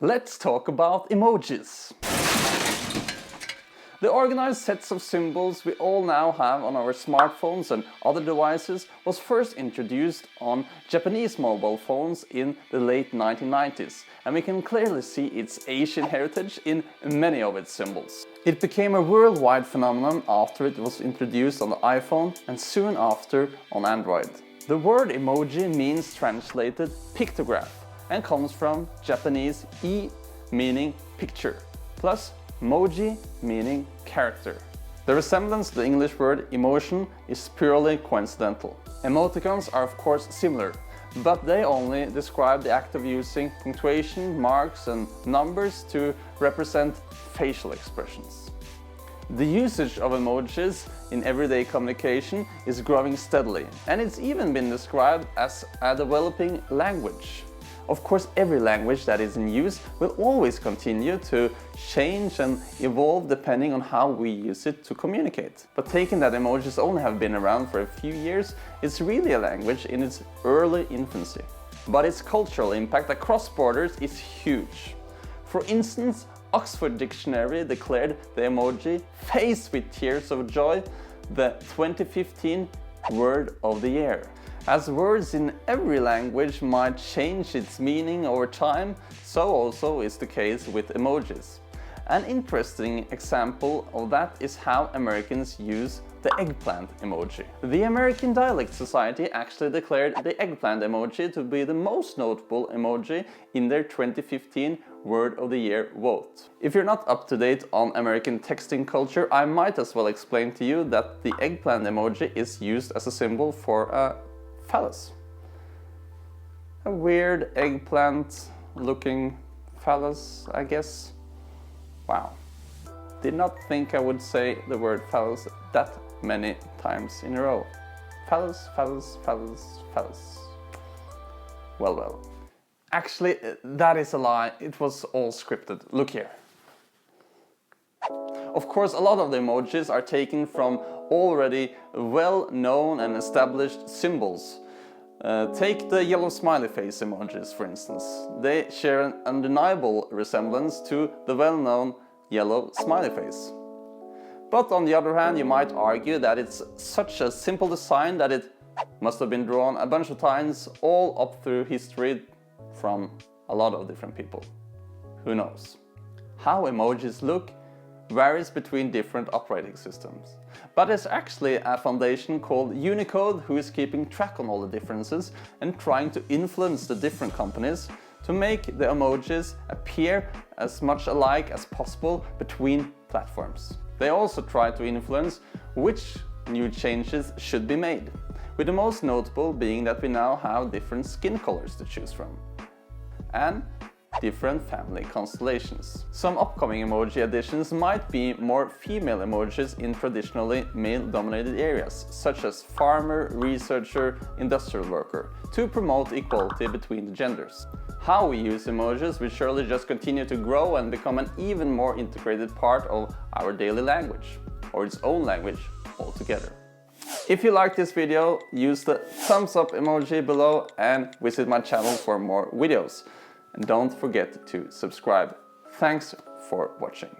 Let's talk about emojis. The organized sets of symbols we all now have on our smartphones and other devices was first introduced on Japanese mobile phones in the late 1990s, and we can clearly see its Asian heritage in many of its symbols. It became a worldwide phenomenon after it was introduced on the iPhone and soon after on Android. The word emoji means translated pictograph and comes from Japanese e meaning picture, plus moji meaning character. The resemblance to the English word emotion is purely coincidental. Emoticons are of course similar, but they only describe the act of using punctuation, marks and numbers to represent facial expressions. The usage of emojis in everyday communication is growing steadily, and it's even been described as a developing language. Of course, every language that is in use will always continue to change and evolve depending on how we use it to communicate. But taking that emojis only have been around for a few years, it's really a language in its early infancy. But its cultural impact across borders is huge. For instance, Oxford Dictionary declared the emoji "face with tears of joy" the 2015 word of the year. As words in every language might change its meaning over time, so also is the case with emojis. An interesting example of that is how Americans use the eggplant emoji. The American Dialect Society actually declared the eggplant emoji to be the most notable emoji in their 2015 Word of the Year vote. If you're not up to date on American texting culture, I might as well explain to you that the eggplant emoji is used as a symbol for a phallus. A weird eggplant looking phallus, I guess. Wow. Did not think I would say the word phallus that many times in a row. Phallus, phallus, phallus, phallus. Well, well. Actually, that is a lie. It was all scripted. Look here. Of course, a lot of the emojis are taken from already well-known and established symbols. Take the yellow smiley face emojis, for instance. They share an undeniable resemblance to the well-known yellow smiley face. But on the other hand, you might argue that it's such a simple design that it must have been drawn a bunch of times all up through history from a lot of different people. Who knows? How emojis look varies between different operating systems. But there's actually a foundation called Unicode who is keeping track on all the differences and trying to influence the different companies to make the emojis appear as much alike as possible between platforms. They also try to influence which new changes should be made, with the most notable being that we now have different skin colors to choose from, and different family constellations. Some upcoming emoji additions might be more female emojis in traditionally male-dominated areas, such as farmer, researcher, industrial worker, to promote equality between the genders. How we use emojis will surely just continue to grow and become an even more integrated part of our daily language, or its own language altogether. If you like this video, use the thumbs up emoji below and visit my channel for more videos. And don't forget to subscribe. Thanks for watching.